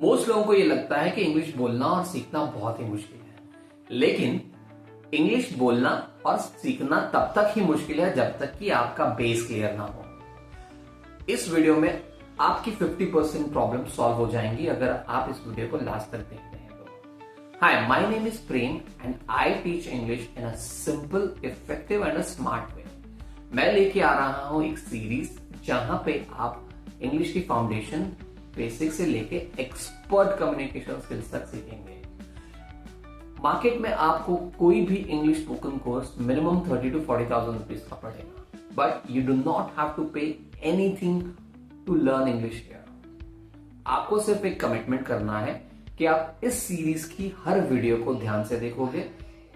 Most लोगों को ये लगता है कि इंग्लिश बोलना और सीखना बहुत ही मुश्किल है, लेकिन इंग्लिश बोलना और सीखना तब तक ही मुश्किल है जब तक कि आपका बेस क्लियर ना हो। इस वीडियो में आपकी 50% प्रॉब्लम सॉल्व हो जाएंगी अगर आप इस वीडियो को लास्ट तक देखते हैं तो। Hi, my name is Prem and I teach English in a simple, effective and a smart way. मैं लेके आ रहा हूं एक सीरीज जहां पे आप इंग्लिश की फाउंडेशन, बेसिक से लेके एक्सपर्ट कम्युनिकेशन स्किल्स तक सीखेंगे। मार्केट में आपको कोई भी English spoken course minimum 30 to 40,000 rupees का पड़ेगा, but you do not have to pay anything to learn English here. आपको सिर्फ एक कमिटमेंट करना है कि आप इस सीरीज की हर वीडियो को ध्यान से देखोगे,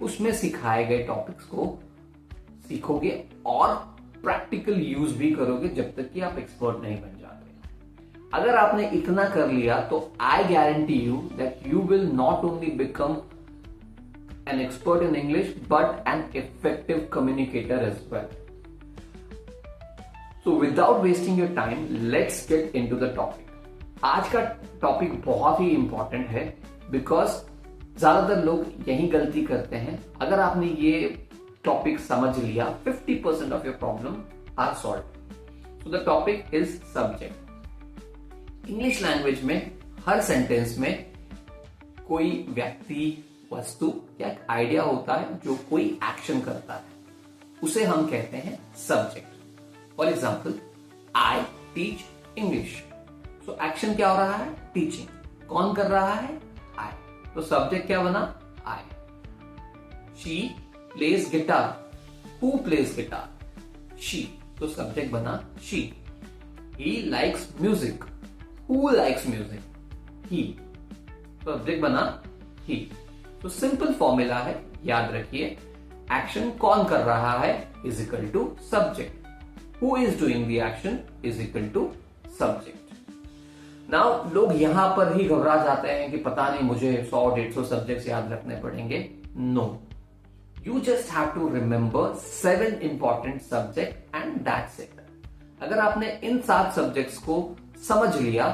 उसमें सिखाए गए टॉपिक्स को सीखोगे और प्रैक्टिकल यूज भी करोगे जब तक कि आप एक्सपर्ट नहीं बन जाते। अगर आपने इतना कर लिया तो I guarantee you that you will not only become an expert in English but an effective communicator as well. So without wasting your time, let's get into the topic. आज का टॉपिक बहुत ही इंपॉर्टेंट है because ज्यादातर लोग यही गलती करते हैं। अगर आपने ये टॉपिक समझ लिया, 50% of your problem are solve. So the topic is subject. English language में हर सेंटेंस में कोई व्यक्ति, वस्तु या एक आइडिया होता है जो कोई एक्शन करता है, उसे हम कहते हैं subject. For example, I teach English. So action क्या हो रहा है? टीचिंग। कौन कर रहा है? आई। तो सब्जेक्ट क्या बना? I. She plays guitar. Who plays guitar? She. तो सब्जेक्ट बना she. He likes music. Who likes music? He. Subject बना ही। तो सिंपल फॉर्मूला है, याद रखिए, एक्शन कौन कर रहा है is equal to subject. Who is doing the action is equal to subject. Now लोग यहां पर ही घबरा जाते हैं कि पता नहीं मुझे 100-150 सब्जेक्ट्स याद रखने पड़ेंगे। No, you just have to remember 7 important subject and that's it. अगर आपने इन 7 सब्जेक्ट्स को समझ लिया,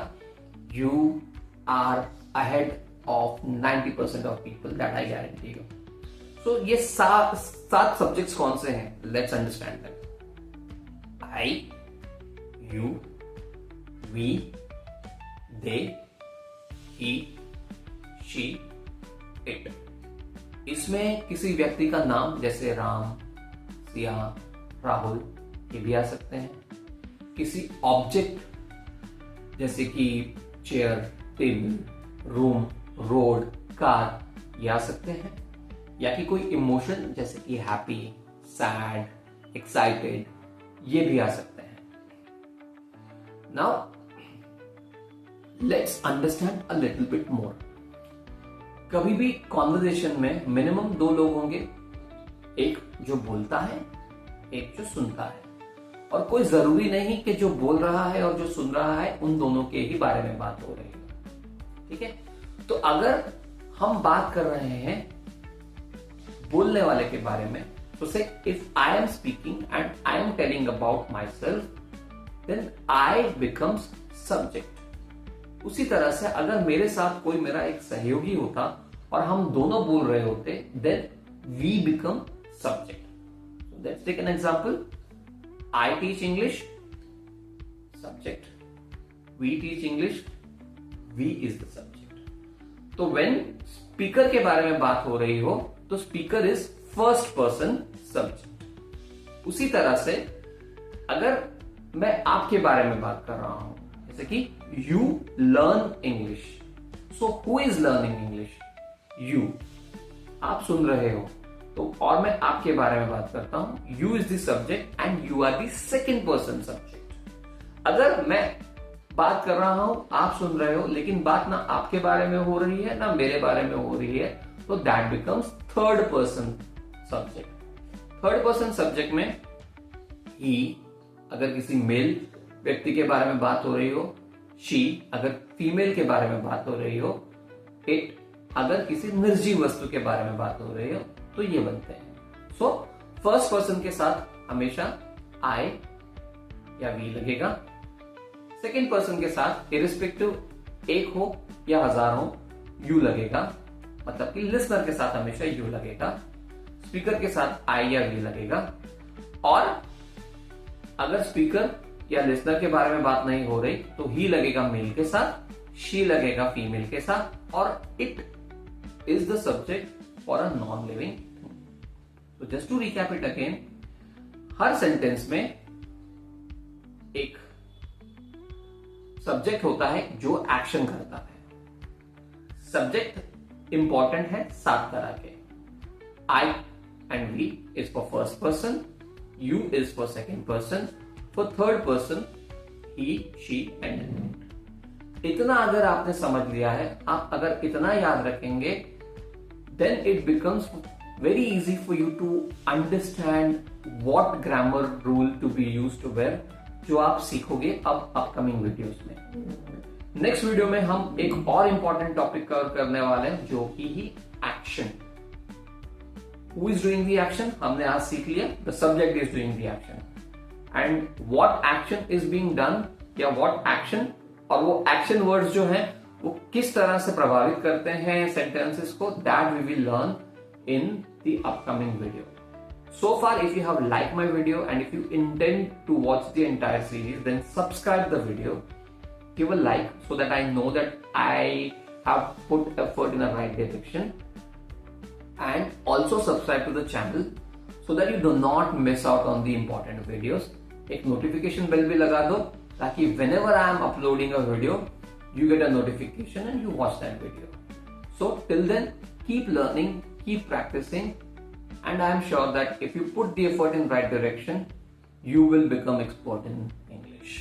you are ahead of 90% of people, that I guarantee you. So ये सात सब्जेक्ट्स कौन से हैं? Let's understand them. I, you, we, they, he, she, it. इसमें किसी व्यक्ति का नाम जैसे राम, सिया, राहुल ये भी आ सकते हैं। किसी ऑब्जेक्ट जैसे कि chair, table, room, road, car ये आ सकते हैं। या कि कोई इमोशन जैसे कि हैप्पी, सैड, एक्साइटेड ये भी आ सकते हैं। Now let's understand a little bit more. कभी भी कॉन्वर्सेशन में मिनिमम 2 लोग होंगे, एक जो बोलता है, एक जो सुनता है। और कोई जरूरी नहीं कि जो बोल रहा है और जो सुन रहा है उन दोनों के ही बारे में बात हो रही है। ठीक है, तो अगर हम बात कर रहे हैं बोलने वाले के बारे में, तो से if I am speaking and I am telling about myself, then I becomes subject. उसी तरह से अगर मेरे साथ कोई मेरा एक सहयोगी होता और हम दोनों बोल रहे होते, then we become subject. Let's take an example. I teach English, subject. We teach English, we is the subject. तो व्हेन स्पीकर के बारे में बात हो रही हो तो speaker is first person subject. उसी तरह से अगर मैं आपके बारे में बात कर रहा हूं, जैसे कि you learn English, so who is learning English? You. आप सुन रहे हो तो, और मैं आपके बारे में बात करता हूं, you is the subject and you are the second person subject. अगर मैं बात कर रहा हूं, आप सुन रहे हो, लेकिन बात ना आपके बारे में हो रही है ना मेरे बारे में हो रही है, तो that becomes third person subject. Third person subject में ही अगर किसी मेल व्यक्ति के बारे में बात हो रही हो, शी अगर फीमेल के बारे में बात हो रही हो, इट अगर किसी निर्जीव वस्तु के बारे में बात हो रही हो, तो ये बनते हैं। सो फर्स्ट पर्सन के साथ हमेशा आई या वी लगेगा। सेकेंड पर्सन के साथ इरिस्पेक्टिव एक हो या हजारों यू लगेगा, मतलब कि लिसनर के साथ हमेशा यू लगेगा, स्पीकर के साथ आई या वी लगेगा। और अगर स्पीकर या लिसनर के बारे में बात नहीं हो रही तो ही लगेगा मेल के साथ, शी लगेगा फीमेल के साथ, और it is the subject for a non living. तो just to recap it again, हर सेंटेंस में एक सब्जेक्ट होता है जो एक्शन करता है। सब्जेक्ट इंपॉर्टेंट है 7 तरह के। I and we is for first person, you is for second person, for third person he, she and it. इतना अगर आपने समझ लिया है, आप अगर इतना याद रखेंगे, then it becomes very easy for you to understand what grammar rule to be used to where, जो आप सीखोगे अब अपकमिंग वीडियोस में। नेक्स्ट वीडियो में हम एक और इंपॉर्टेंट टॉपिक कवर करने वाले हैं, जो कि ही action. Who is doing the action हमने आज सीख लिया, the subject is doing the action and what action is being done, या व्हाट एक्शन, और वो एक्शन वर्ड्स जो हैं वो किस तरह से प्रभावित करते हैं सेंटेंसेस को, that we will learn in the upcoming video. So far, if you have liked my video and if you intend to watch the entire series, then subscribe the video, give a like so that I know that I have put effort in the right direction, and also subscribe to the channel so that you do not miss out on the important videos. एक notification bell भी लगा दो ताकि whenever I am uploading a video, you get a notification and you watch that video. So till then, keep learning, keep practicing, and I am sure that if you put the effort in right direction, you will become expert in English.